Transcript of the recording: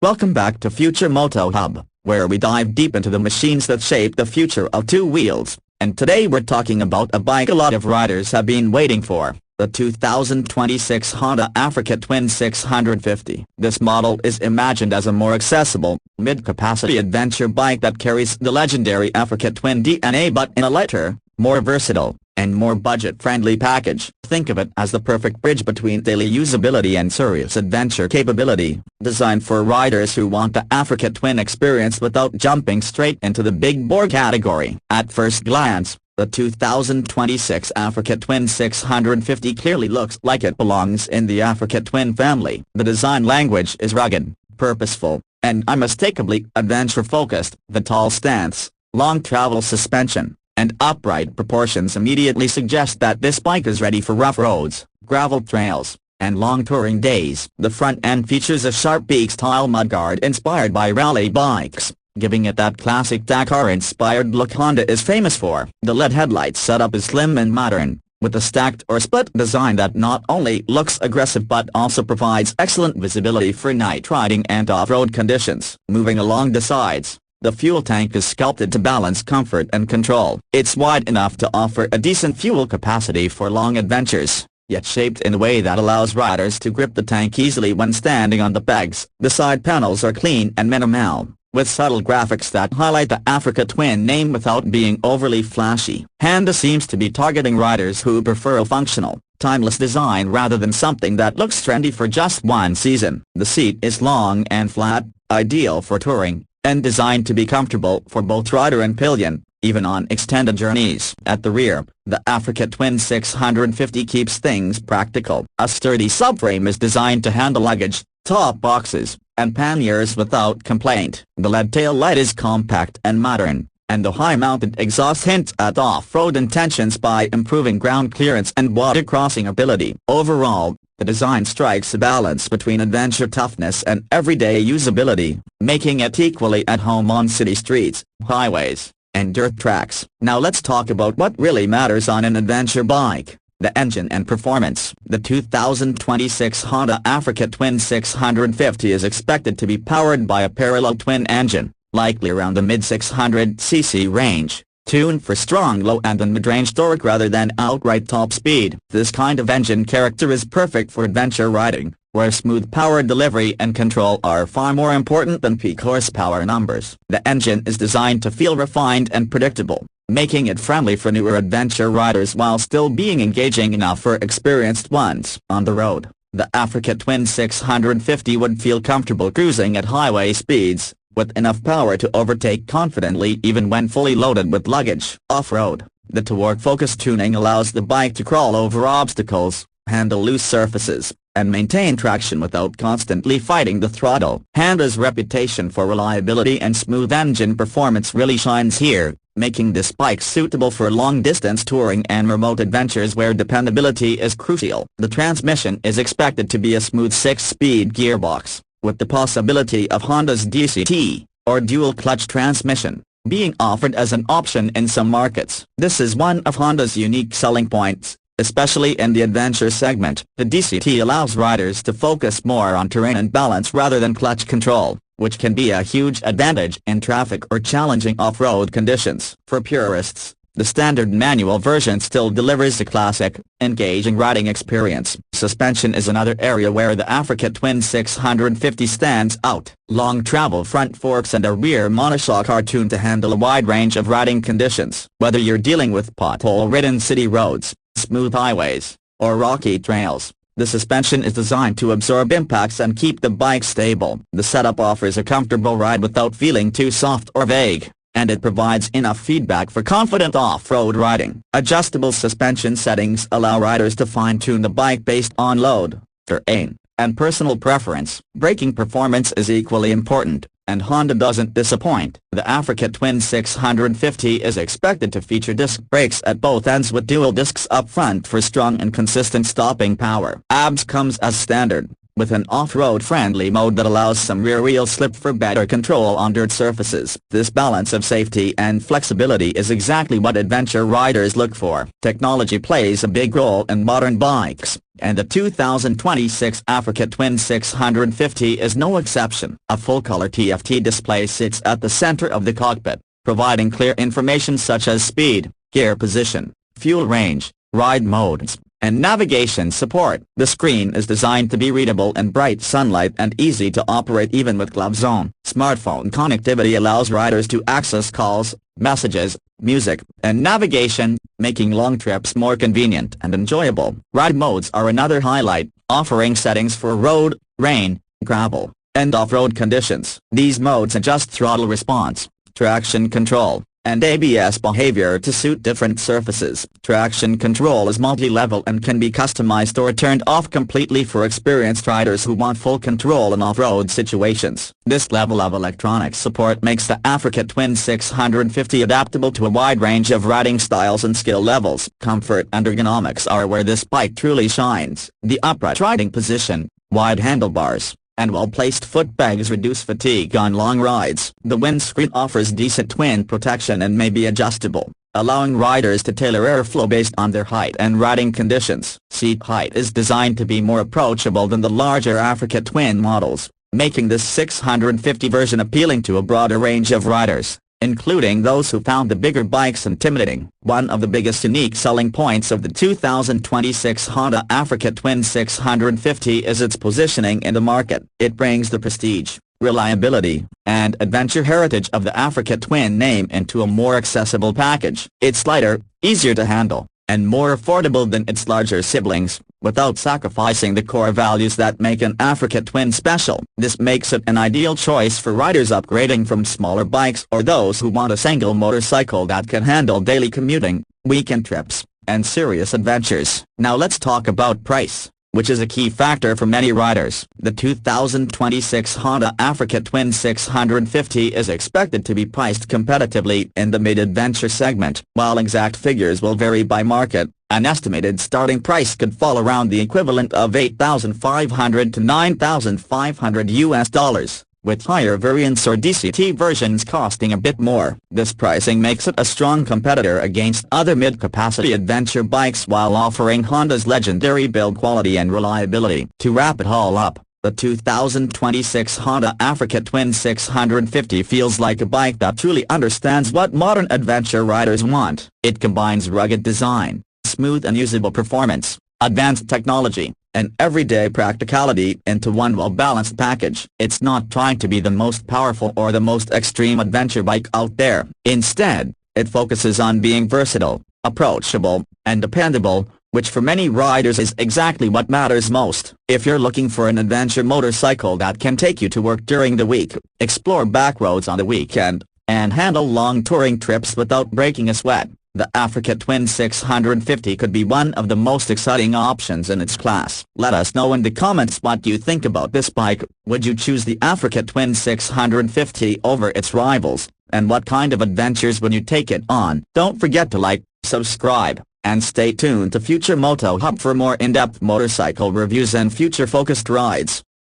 Welcome back to Future Moto Hub, where we dive deep into the machines that shape the future of two wheels. And today we're talking about a bike a lot of riders have been waiting for, the 2026 Honda Africa Twin 650. This model is imagined as a more accessible, mid-capacity adventure bike that carries the legendary Africa Twin DNA but in a lighter, more versatile, and more budget-friendly package. Think of it as the perfect bridge between daily usability and serious adventure capability, designed for riders who want the Africa Twin experience without jumping straight into the big bore category. At first glance, the 2026 Africa Twin 650 clearly looks like it belongs in the Africa Twin family. The design language is rugged, purposeful, and unmistakably adventure-focused. The tall stance, long travel suspension, and upright proportions immediately suggest that this bike is ready for rough roads, gravel trails, and long touring days. The front end features a sharp beak-style mudguard inspired by rally bikes, giving it that classic Dakar-inspired look Honda is famous for. The LED headlight setup is slim and modern, with a stacked or split design that not only looks aggressive but also provides excellent visibility for night riding and off-road conditions. Moving along the sides, the fuel tank is sculpted to balance comfort and control. It's wide enough to offer a decent fuel capacity for long adventures, yet shaped in a way that allows riders to grip the tank easily when standing on the pegs. The side panels are clean and minimal, with subtle graphics that highlight the Africa Twin name without being overly flashy. Honda seems to be targeting riders who prefer a functional, timeless design rather than something that looks trendy for just one season. The seat is long and flat, ideal for touring, and designed to be comfortable for both rider and pillion, even on extended journeys. At the rear, the Africa Twin 650 keeps things practical. A sturdy subframe is designed to handle luggage, top boxes, and panniers without complaint. The LED tail light is compact and modern, and the high-mounted exhaust hints at off-road intentions by improving ground clearance and water crossing ability. Overall, the design strikes a balance between adventure toughness and everyday usability, making it equally at home on city streets, highways, and dirt tracks. Now let's talk about what really matters on an adventure bike: the engine and performance. The 2026 Honda Africa Twin 650 is expected to be powered by a parallel twin engine, likely around the mid-600cc range, tuned for strong low and mid-range torque rather than outright top speed. This kind of engine character is perfect for adventure riding, where smooth power delivery and control are far more important than peak horsepower numbers. The engine is designed to feel refined and predictable, making it friendly for newer adventure riders while still being engaging enough for experienced ones. On the road, the Africa Twin 650 would feel comfortable cruising at highway speeds, with enough power to overtake confidently even when fully loaded with luggage. Off-road, the torque-focused tuning allows the bike to crawl over obstacles, handle loose surfaces, and maintain traction without constantly fighting the throttle. Honda's reputation for reliability and smooth engine performance really shines here, making this bike suitable for long-distance touring and remote adventures where dependability is crucial. The transmission is expected to be a smooth 6-speed gearbox, with the possibility of Honda's DCT, or dual-clutch transmission, being offered as an option in some markets. This is one of Honda's unique selling points, especially in the adventure segment. The DCT allows riders to focus more on terrain and balance rather than clutch control, which can be a huge advantage in traffic or challenging off-road conditions. For purists, the standard manual version still delivers a classic, engaging riding experience. Suspension is another area where the Africa Twin 650 stands out. Long travel front forks and a rear monoshock are tuned to handle a wide range of riding conditions. Whether you're dealing with pothole-ridden city roads, smooth highways, or rocky trails, the suspension is designed to absorb impacts and keep the bike stable. The setup offers a comfortable ride without feeling too soft or vague, and it provides enough feedback for confident off-road riding. Adjustable suspension settings allow riders to fine-tune the bike based on load, terrain, and personal preference. Braking performance is equally important, and Honda doesn't disappoint. The Africa Twin 650 is expected to feature disc brakes at both ends with dual discs up front for strong and consistent stopping power. ABS comes as standard, with an off-road friendly mode that allows some rear-wheel slip for better control on dirt surfaces. This balance of safety and flexibility is exactly what adventure riders look for. Technology plays a big role in modern bikes, and the 2026 Africa Twin 650 is no exception. A full-color TFT display sits at the center of the cockpit, providing clear information such as speed, gear position, fuel range, ride modes, and navigation support. The screen is designed to be readable in bright sunlight and easy to operate even with gloves on. Smartphone connectivity allows riders to access calls, messages, music, and navigation, making long trips more convenient and enjoyable. Ride modes are another highlight, offering settings for road, rain, gravel, and off-road conditions. These modes adjust throttle response, traction control, and ABS behavior to suit different surfaces. Traction control is multi-level and can be customized or turned off completely for experienced riders who want full control in off-road situations. This level of electronic support makes the Africa Twin 650 adaptable to a wide range of riding styles and skill levels. Comfort and ergonomics are where this bike truly shines. The upright riding position, wide handlebars, and well-placed footpegs reduce fatigue on long rides. The windscreen offers decent twin protection and may be adjustable, allowing riders to tailor airflow based on their height and riding conditions. Seat height is designed to be more approachable than the larger Africa Twin models, making this 650 version appealing to a broader range of riders, including those who found the bigger bikes intimidating. One of the biggest unique selling points of the 2026 Honda Africa Twin 650 is its positioning in the market. It brings the prestige, reliability, and adventure heritage of the Africa Twin name into a more accessible package. It's lighter, easier to handle, and more affordable than its larger siblings, without sacrificing the core values that make an Africa Twin special. This makes it an ideal choice for riders upgrading from smaller bikes or those who want a single motorcycle that can handle daily commuting, weekend trips, and serious adventures. Now let's talk about price, which is a key factor for many riders. The 2026 Honda Africa Twin 650 is expected to be priced competitively in the mid-adventure segment. While exact figures will vary by market, an estimated starting price could fall around the equivalent of $8,500 to $9,500 US, with higher variants or DCT versions costing a bit more. This pricing makes it a strong competitor against other mid-capacity adventure bikes while offering Honda's legendary build quality and reliability. To wrap it all up, the 2026 Honda Africa Twin 650 feels like a bike that truly understands what modern adventure riders want. It combines rugged design, smooth and usable performance, advanced technology, and everyday practicality into one well-balanced package. It's not trying to be the most powerful or the most extreme adventure bike out there. Instead, it focuses on being versatile, approachable, and dependable, which for many riders is exactly what matters most. If you're looking for an adventure motorcycle that can take you to work during the week, explore back roads on the weekend, and handle long touring trips without breaking a sweat, the Africa Twin 650 could be one of the most exciting options in its class. Let us know in the comments what you think about this bike. Would you choose the Africa Twin 650 over its rivals, and what kind of adventures would you take it on? Don't forget to like, subscribe, and stay tuned to Future Moto Hub for more in-depth motorcycle reviews and future-focused rides.